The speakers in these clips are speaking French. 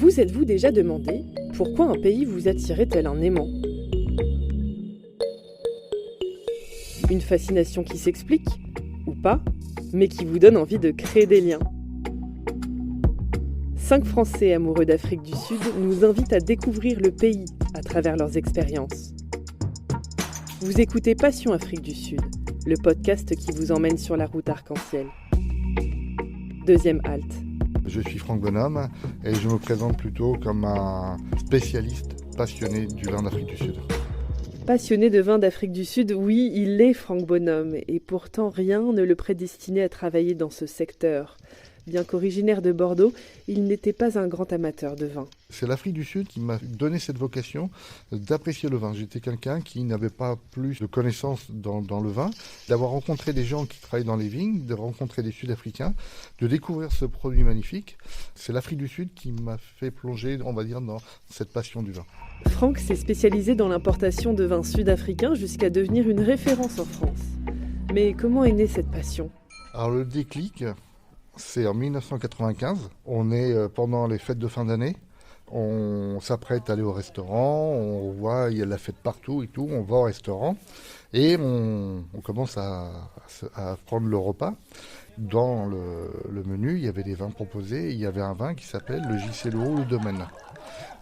Vous êtes-vous déjà demandé pourquoi un pays vous attirait tel un aimant ? Une fascination qui s'explique, ou pas, mais qui vous donne envie de créer des liens. 5 Français amoureux d'Afrique du Sud nous invitent à découvrir le pays à travers leurs expériences. Vous écoutez Passion Afrique du Sud, le podcast qui vous emmène sur la route arc-en-ciel. Deuxième halte. Je suis Franck Bonhomme et je me présente plutôt comme un spécialiste passionné du vin d'Afrique du Sud. Passionné de vin d'Afrique du Sud, oui, il est Franck Bonhomme, et pourtant rien ne le prédestinait à travailler dans ce secteur. Bien qu'originaire de Bordeaux, il n'était pas un grand amateur de vin. C'est l'Afrique du Sud qui m'a donné cette vocation d'apprécier le vin. J'étais quelqu'un qui n'avait pas plus de connaissances dans le vin, d'avoir rencontré des gens qui travaillent dans les vignes, de rencontrer des Sud-Africains, de découvrir ce produit magnifique. C'est l'Afrique du Sud qui m'a fait plonger, on va dire, dans cette passion du vin. Franck s'est spécialisé dans l'importation de vins sud-africains jusqu'à devenir une référence en France. Mais comment est née cette passion ? Alors le déclic, c'est en 1995. On est pendant les fêtes de fin d'année. On s'apprête à aller au restaurant. On voit, il y a la fête partout et tout. On va au restaurant et on commence à prendre le repas. Dans le menu, il y avait des vins proposés. Il y avait un vin qui s'appelle le J.C. Leroux Le Domaine.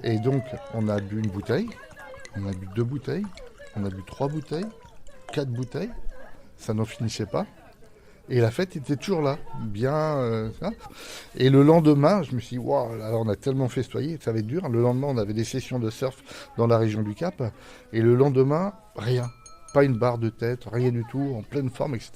Et donc, on a bu une bouteille, on a bu 2 bouteilles, on a bu 3 bouteilles, 4 bouteilles. Ça n'en finissait pas. Et la fête était toujours là, bien. Et le lendemain, je me suis dit, waouh, alors on a tellement festoyé, ça va être dur. Le lendemain, on avait des sessions de surf dans la région du Cap. Et le lendemain, rien. Pas une barre de tête, rien du tout, en pleine forme, etc.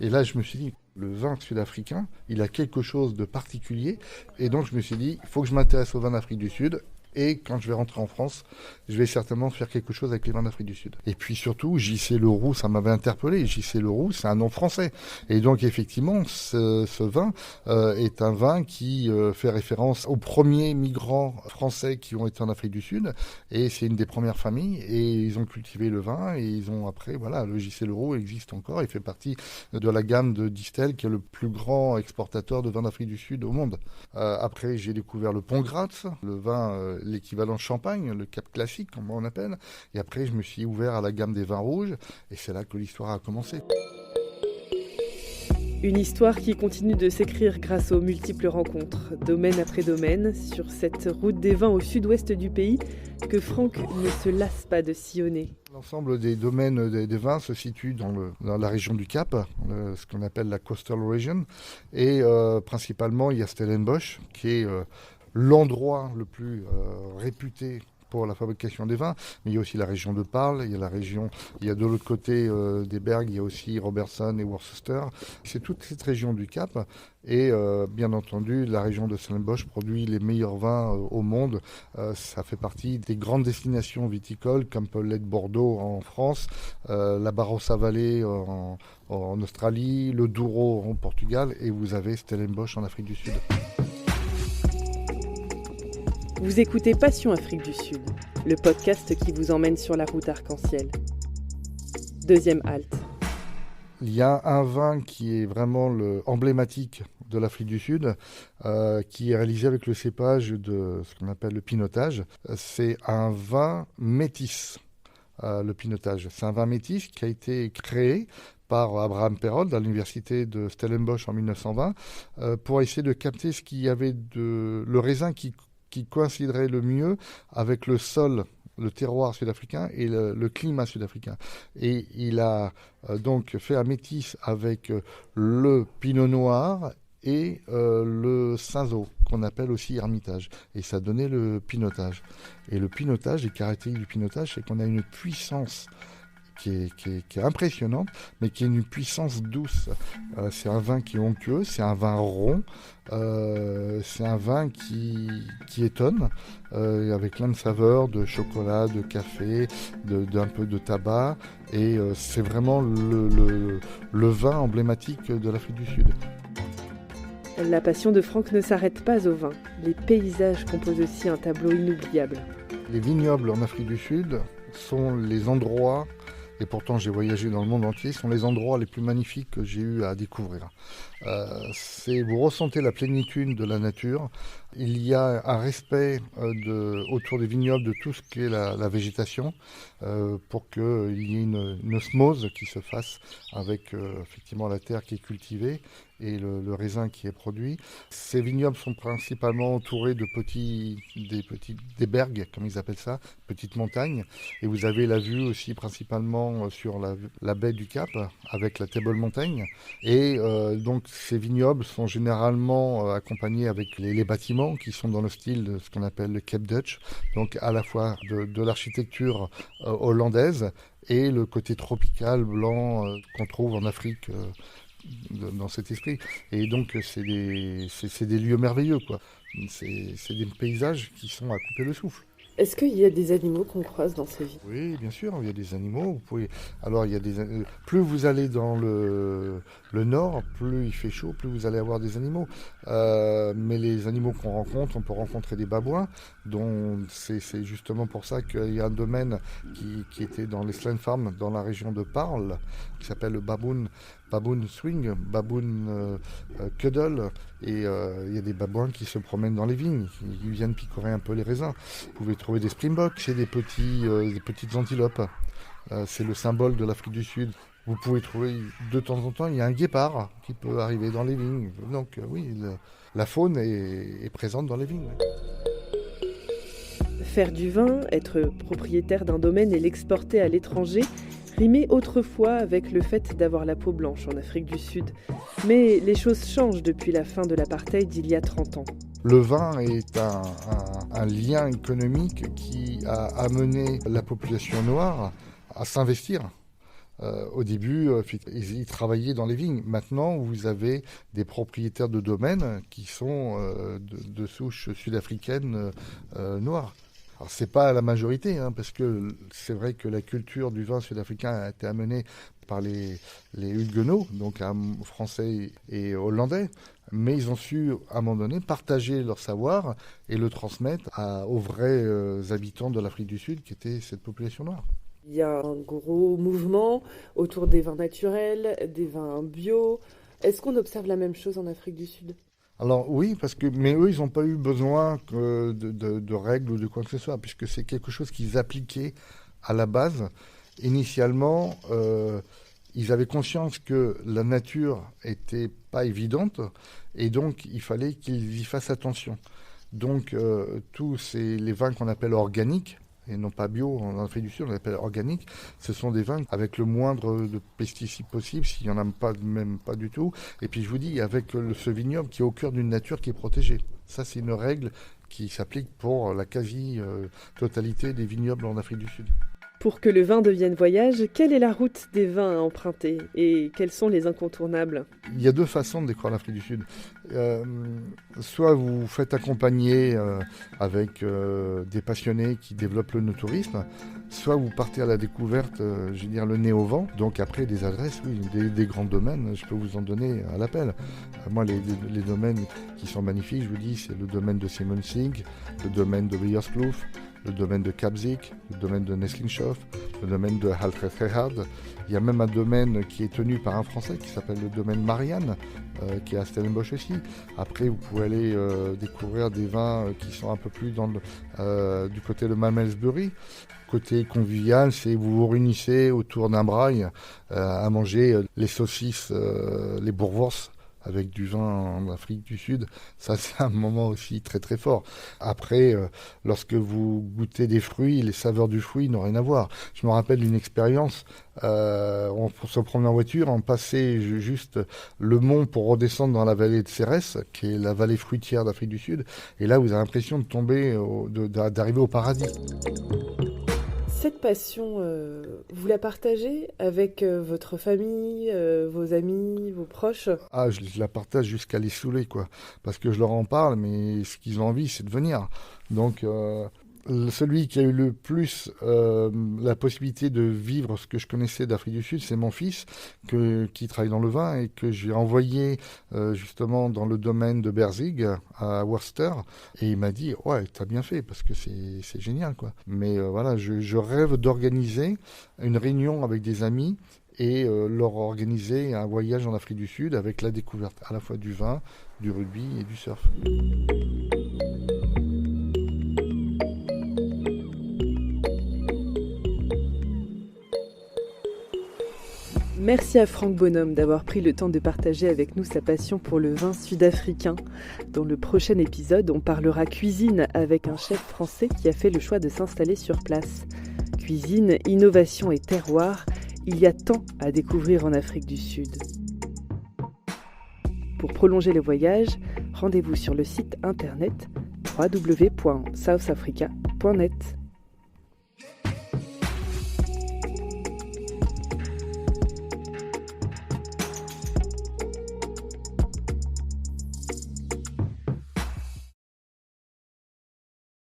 Et là, je me suis dit, le vin sud-africain, il a quelque chose de particulier. Et donc, je me suis dit, il faut que je m'intéresse au vin d'Afrique du Sud. Et quand je vais rentrer en France, je vais certainement faire quelque chose avec les vins d'Afrique du Sud. Et puis surtout, J.C. Leroux, ça m'avait interpellé. J.C. Leroux, c'est un nom français. Et donc effectivement, ce vin est un vin qui fait référence aux premiers migrants français qui ont été en Afrique du Sud. Et c'est une des premières familles. Et ils ont cultivé le vin. Et ils ont après, voilà, le J.C. Leroux existe encore. Il fait partie de la gamme de Distel, qui est le plus grand exportateur de vin d'Afrique du Sud au monde. Après, j'ai découvert le Pont-Gratte, le vin... l'équivalent champagne, le Cap classique, comme on appelle. Et après, je me suis ouvert à la gamme des vins rouges. Et c'est là que l'histoire a commencé. Une histoire qui continue de s'écrire grâce aux multiples rencontres, domaine après domaine, sur cette route des vins au sud-ouest du pays, que Franck ne se lasse pas de sillonner. L'ensemble des domaines des vins se situe dans la région du Cap, ce qu'on appelle la Coastal Region. Et principalement, il y a Stellenbosch, qui est... l'endroit le plus réputé pour la fabrication des vins, mais il y a aussi la région de Paarl, il y a de l'autre côté des Bergs, il y a aussi Robertson et Worcester. C'est toute cette région du Cap et bien entendu la région de Stellenbosch produit les meilleurs vins au monde. Ça fait partie des grandes destinations viticoles comme peut l'être Bordeaux en France, la Barossa Valley en Australie, le Douro en Portugal et vous avez Stellenbosch en Afrique du Sud. Vous écoutez Passion Afrique du Sud, le podcast qui vous emmène sur la route arc-en-ciel. Deuxième halte. Il y a un vin qui est vraiment emblématique de l'Afrique du Sud, qui est réalisé avec le cépage de ce qu'on appelle le pinotage. C'est un vin métis, le pinotage. C'est un vin métis qui a été créé par Abraham Perrold à l'université de Stellenbosch en 1920 pour essayer de capter ce qu'il y avait le raisin qui coïnciderait le mieux avec le sol, le terroir sud-africain et le climat sud-africain. Et il a donc fait un métis avec le pinot noir et le cinsault, qu'on appelle aussi hermitage. Et ça donnait le pinotage. Et le pinotage, les caractéristiques du pinotage, c'est qu'on a une puissance qui est impressionnante, mais qui est une puissance douce. C'est un vin qui est onctueux, c'est un vin rond, c'est un vin qui étonne, avec plein de saveurs, de chocolat, de café, d'un peu de tabac, et c'est vraiment le vin emblématique de l'Afrique du Sud. La passion de Franck ne s'arrête pas au vin. Les paysages composent aussi un tableau inoubliable. Les vignobles en Afrique du Sud sont les endroits et pourtant j'ai voyagé dans le monde entier, sont les endroits les plus magnifiques que j'ai eu à découvrir. Vous ressentez la plénitude de la nature. Il y a un respect autour des vignobles de tout ce qu'est la végétation pour qu'il y ait une osmose qui se fasse avec effectivement la terre qui est cultivée et le raisin qui est produit. Ces vignobles sont principalement entourés de des bergs, comme ils appellent ça, petites montagnes. Et vous avez la vue aussi principalement sur la baie du Cap avec la Table Mountain. Et donc ces vignobles sont généralement accompagnés avec les bâtiments qui sont dans le style de ce qu'on appelle le Cape Dutch, donc à la fois de l'architecture hollandaise et le côté tropical blanc qu'on trouve en Afrique dans cet esprit. Et donc c'est des lieux merveilleux, quoi. C'est des paysages qui sont à couper le souffle. Est-ce qu'il y a des animaux qu'on croise dans ces villes? Oui, bien sûr, il y a des animaux. Alors, plus vous allez dans le nord, plus il fait chaud, plus vous allez avoir des animaux. Mais les animaux qu'on rencontre, on peut rencontrer des babouins, dont c'est justement pour ça qu'il y a un domaine qui était dans les Slane Farms, dans la région de Parle, qui s'appelle le Baboon Swing, Baboon Cuddle, et il y a des babouins qui se promènent dans les vignes, qui viennent picorer un peu les raisins. Vous pouvez trouver des springboks, c'est des petites antilopes. C'est le symbole de l'Afrique du Sud. Vous pouvez trouver de temps en temps, il y a un guépard qui peut arriver dans les vignes. Donc oui, la faune est présente dans les vignes. Faire du vin, être propriétaire d'un domaine et l'exporter à l'étranger rimait autrefois avec le fait d'avoir la peau blanche en Afrique du Sud. Mais les choses changent depuis la fin de l'apartheid d'il y a 30 ans. Le vin est un lien économique qui a amené la population noire à s'investir. Au début, ils travaillaient dans les vignes. Maintenant, vous avez des propriétaires de domaines qui sont de souche sud-africaine noire. Alors, c'est pas la majorité, parce que c'est vrai que la culture du vin sud-africain a été amenée par les Huguenots, donc français et hollandais, mais ils ont su, à un moment donné, partager leur savoir et le transmettre aux vrais habitants de l'Afrique du Sud, qui était cette population noire. Il y a un gros mouvement autour des vins naturels, des vins bio. Est-ce qu'on observe la même chose en Afrique du Sud ? Alors oui, mais eux, ils n'ont pas eu besoin de règles ou de quoi que ce soit, puisque c'est quelque chose qu'ils appliquaient à la base. Initialement, ils avaient conscience que la nature était pas évidente, et donc il fallait qu'ils y fassent attention. Donc les vins qu'on appelle organiques, et non pas bio, en Afrique du Sud, on les appelle organiques. Ce sont des vins avec le moindre de pesticides possible, s'il n'y en a même pas du tout. Et puis je vous dis, avec ce vignoble qui est au cœur d'une nature qui est protégée. Ça, c'est une règle qui s'applique pour la quasi-totalité des vignobles en Afrique du Sud. Pour que le vin devienne voyage, quelle est la route des vins à emprunter et quels sont les incontournables ? Il y a deux façons de découvrir l'Afrique du Sud. Soit vous faites accompagner avec des passionnés qui développent le no-tourisme, soit vous partez à la découverte, le nez au vent. Donc après, des adresses, oui, des grands domaines, je peux vous en donner à l'appel. Moi, les domaines qui sont magnifiques, je vous dis, c'est le domaine de Simonsig, le domaine de Weyerskloof, le domaine de Kapzik, le domaine de Neslingshof, le domaine de Haltrethehard. Il y a même un domaine qui est tenu par un Français qui s'appelle le domaine Marianne, qui est à Stellenbosch aussi. Après, vous pouvez aller découvrir des vins qui sont un peu plus du côté de Malmesbury. Côté convivial, c'est vous vous réunissez autour d'un braai à manger les saucisses, les bourgwors, avec du vin en Afrique du Sud. Ça, c'est un moment aussi très très fort. Après, lorsque vous goûtez des fruits, les saveurs du fruit n'ont rien à voir. Je me rappelle d'une expérience, on se promenait en voiture, on passait juste le mont pour redescendre dans la vallée de Cérès, qui est la vallée fruitière d'Afrique du Sud, et là vous avez l'impression de tomber, d'arriver au paradis. Cette passion, vous la partagez avec votre famille, vos amis, vos proches ? Ah, je la partage jusqu'à les saouler, quoi. Parce que je leur en parle, mais ce qu'ils ont envie, c'est de venir. Donc, Celui qui a eu le plus la possibilité de vivre ce que je connaissais d'Afrique du Sud, c'est mon fils qui travaille dans le vin et que j'ai envoyé justement dans le domaine de Berzig à Worcester. Et il m'a dit, ouais, t'as bien fait parce que c'est génial, quoi. Mais voilà, je rêve d'organiser une réunion avec des amis et leur organiser un voyage en Afrique du Sud avec la découverte à la fois du vin, du rugby et du surf. Merci à Franck Bonhomme d'avoir pris le temps de partager avec nous sa passion pour le vin sud-africain. Dans le prochain épisode, on parlera cuisine avec un chef français qui a fait le choix de s'installer sur place. Cuisine, innovation et terroir, il y a tant à découvrir en Afrique du Sud. Pour prolonger le voyage, rendez-vous sur le site internet www.southafrica.net.